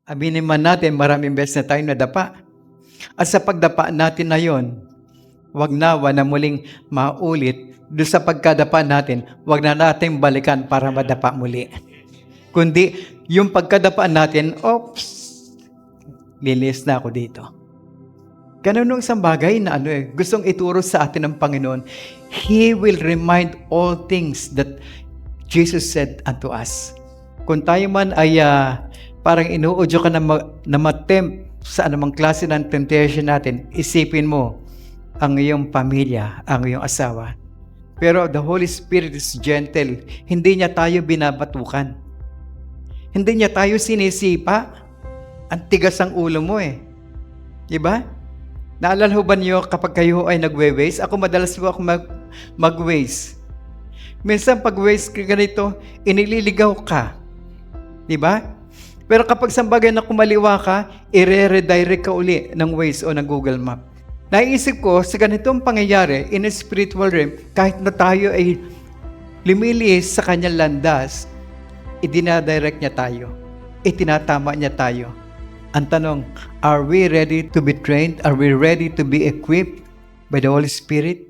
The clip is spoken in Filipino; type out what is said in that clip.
Aminin man natin, maraming beses na tayong nadapa. At sa pagdapa natin na yon, wag nawa na muling maulit. Doon sa pagkadapa natin, wag na natin balikan para madapa muli. Kundi, yung pagkadapa natin, oops, linis na ako dito. Ganun nung isang bagay na gustong ituro sa atin ng Panginoon. He will remind all things that Jesus said unto us. Kung tayo man ay parang inuudyo ka na matempt sa anumang klase ng temptation natin, isipin mo ang iyong pamilya, ang iyong asawa. Pero the Holy Spirit is gentle. Hindi niya tayo binabatukan. Hindi niya tayo sinisipa. Ang tigas ang ulo mo Diba? Naalala ho ba niyo kapag kayo ay nagwe-waste? Ako madalas po ako mag-waste. Minsan pag waste ka ganito, inililigaw ka. Diba? Pero kapag sa bagay na kumaliwa ka, i-redirect ka uli ng Waze o ng Google Map. Naisip ko, sa ganitong pangyayari, in a spiritual realm, kahit na tayo ay lumilihis sa kanyang landas, idinadirect niya tayo. Itinatama niya tayo. Ang tanong, are we ready to be trained? Are we ready to be equipped by the Holy Spirit?